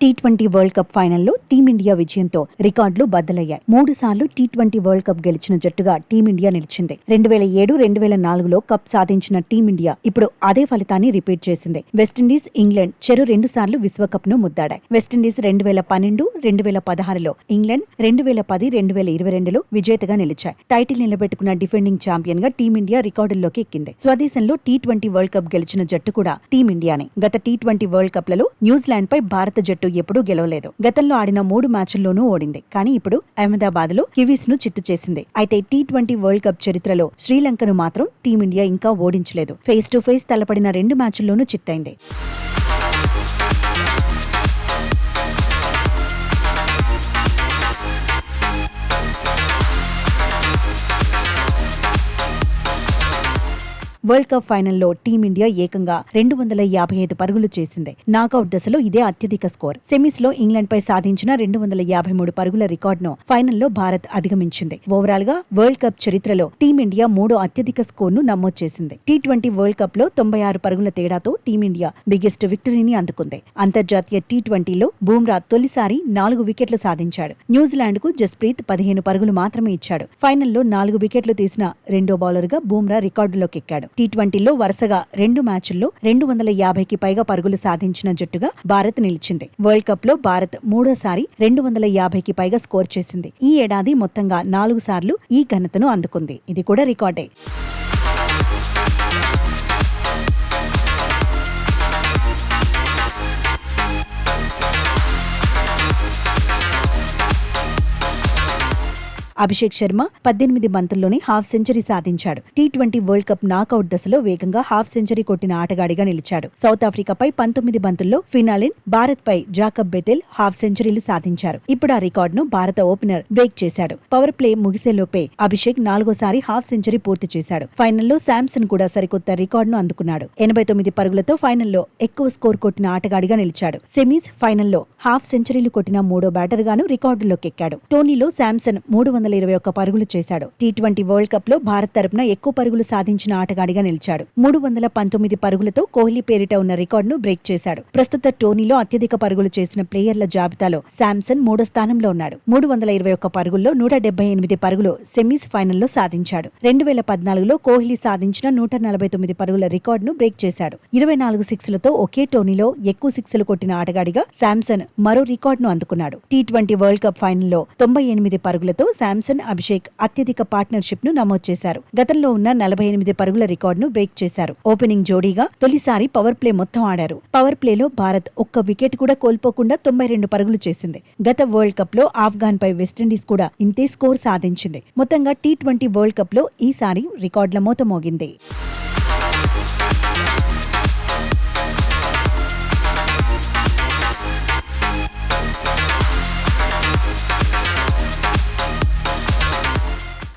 T20 world cup ఫైనల్లో team India విజయంతో రికార్డులు బద్దలయ్యాయి. 3 సార్లు టీ20 వరల్డ్ కప్ గెలిచిన జట్టుగా టీమిండియా నిలిచింది. 2007, 2004లో కప్ సాధించిన టీమిండియా ఇప్పుడు అదే ఫలితాన్ని రిపీట్ చేసింది. వెస్టిండీస్, ఇంగ్లాండ్ చెరు 2 సార్లు విశ్వకప్ ను ముద్దాడాయి. వెస్టిండీస్ 2012, 2016లో, ఇంగ్లాండ్ 2010, 2022లో విజేతగా నిలిచాయి. టైటిల్ నిలబెట్టుకున్న డిఫెండింగ్ ఛాంపియన్ గా టీమిండియా రికార్డుల్లోకి ఎక్కింది. స్వదేశంలో టీ20 వరల్డ్ కప్ గెలిచిన జట్టు కూడా టీమిండియానే. గత టీ20 వరల్డ్ కప్ లలో న్యూజిలాండ్ పై భారత జట్టు ఎప్పుడూ గెలవలేదు. గతంలో ఆడిన 3 మ్యాచ్ల్లోనూ ఓడింది. కానీ ఇప్పుడు అహ్మదాబాద్ లో కివీస్ ను చిత్తు చేసింది. అయితే టీ20 వరల్డ్ కప్ చరిత్రలో శ్రీలంకను మాత్రం టీమిండియా ఇంకా ఓడించలేదు. ఫేస్ టు ఫేస్ తలపడిన 2 మ్యాచ్ల్లోనూ చిత్తైంది. వరల్డ్ కప్ ఫైనల్లో టీమిండియా ఏకంగా 255 పరుగులు చేసింది. నాకౌట్ దశలో ఇదే అత్యధిక స్కోర్. సెమీస్ లో ఇంగ్లాండ్ పై సాధించిన 253 పరుగుల రికార్డును ఫైనల్లో భారత్ అధిగమించింది. ఓవరాల్ గా వరల్డ్ కప్ చరిత్రలో టీమిండియా 3వ అత్యధిక స్కోర్ ను నమోదు చేసింది. టీ20 వరల్డ్ కప్ లో 96 పరుగుల తేడాతో టీమిండియా బిగ్గెస్ట్ విక్టరీని అందుకుంది. అంతర్జాతీయ టీ20లో బూమ్రా తొలిసారి 4 వికెట్లు సాధించాడు. న్యూజిలాండ్ కు జస్ప్రీత్ 15 పరుగులు మాత్రమే ఇచ్చాడు. ఫైనల్లో 4 వికెట్లు తీసిన రెండో బౌలర్ గా బూమ్రా రికార్డులోకి ఎక్కాడు. టీ20లో వరుసగా 2 మ్యాచ్ల్లో 250కి పైగా పరుగులు సాధించిన జట్టుగా భారత్ నిలిచింది. వరల్డ్ కప్ లో భారత్ 3వ సారి 250కి పైగా స్కోర్ చేసింది. ఈ ఏడాది మొత్తంగా 4 సార్లు ఈ ఘనతను అందుకుంది. ఇది కూడా రికార్డే. అభిషేక్ శర్మ 18 బంతుల్లోనే హాఫ్ సెంచరీ సాధించాడు. టీ20 వరల్డ్ కప్ నాకౌట్ దశలో వేగంగా హాఫ్ సెంచరీ కొట్టిన ఆటగాడిగా నిలిచాడు. సౌత్ ఆఫ్రికాపై 19 బంతుల్లో ఫినాలిన్, భారత్ పై జాకబ్ బెతెల్ హాఫ్ సెంచరీలు సాధించారు. ఇప్పుడు ఆ రికార్డును భారత ఓపెనర్ బ్రేక్ చేశాడు. పవర్ ప్లే ముగిసేలోపే అభిషేక్ 4వ సారి హాఫ్ సెంచరీ పూర్తి చేశాడు. ఫైనల్లో శాంసన్ కూడా సరికొత్త రికార్డును అందుకున్నాడు. 89 పరుగులతో ఫైనల్లో ఎక్కువ స్కోర్ కొట్టిన ఆటగాడిగా నిలిచాడు. సెమీస్, ఫైనల్లో హాఫ్ సెంచరీలు కొట్టిన 3వ బ్యాటర్ గాను రికార్డులోకి ఎక్కాడు. టోర్నీలో శాంసన్ 321 పరుగులు చేశాడు. టీ20 వరల్డ్ కప్ లో భారత్ తరపున ఎక్కువ పరుగులు సాధించిన ఆటగాడిగా నిలిచాడు. 319 పరుగులతో కోహ్లీ పేరిట ఉన్న రికార్డును బ్రేక్ చేశాడు. ప్రస్తుత టోర్నీలో అత్యధిక పరుగులు చేసిన ప్లేయర్ల జాబితాలో శాంసన్ 3వ స్థానంలో ఉన్నాడు. 321 పరుగుల్లో 178 పరుగులు సెమీస్, ఫైనల్లో సాధించాడు. 2014లో కోహ్లీ సాధించిన 149 పరుగుల రికార్డును బ్రేక్ చేశాడు. 24 సిక్స్లతో ఒకే టోర్నీలో ఎక్కువ సిక్స్లు కొట్టిన ఆటగాడిగా శాంసన్ మరో రికార్డును అందుకున్నాడు. టీ20 వరల్డ్ కప్ ఫైనల్లో 98 పరుగులతో శాంసన్, అభిషేక్ అత్యధిక పార్ట్నర్షిప్ ను నమోదు చేశారు. గతంలో ఉన్న 48 పరుగుల రికార్డును బ్రేక్ చేశారు. ఓపెనింగ్ జోడీగా తొలిసారి పవర్ ప్లే మొత్తం ఆడారు. పవర్ ప్లేలో భారత్ ఒక్క వికెట్ కూడా కోల్పోకుండా 92 పరుగులు చేసింది. గత వరల్డ్ కప్ లో ఆఫ్ఘాన్ పై వెస్టిండీస్ కూడా ఇంతే స్కోర్ సాధించింది. మొత్తంగా టీ20 వరల్డ్ కప్ లో ఈసారి రికార్డుల మోత మోగింది.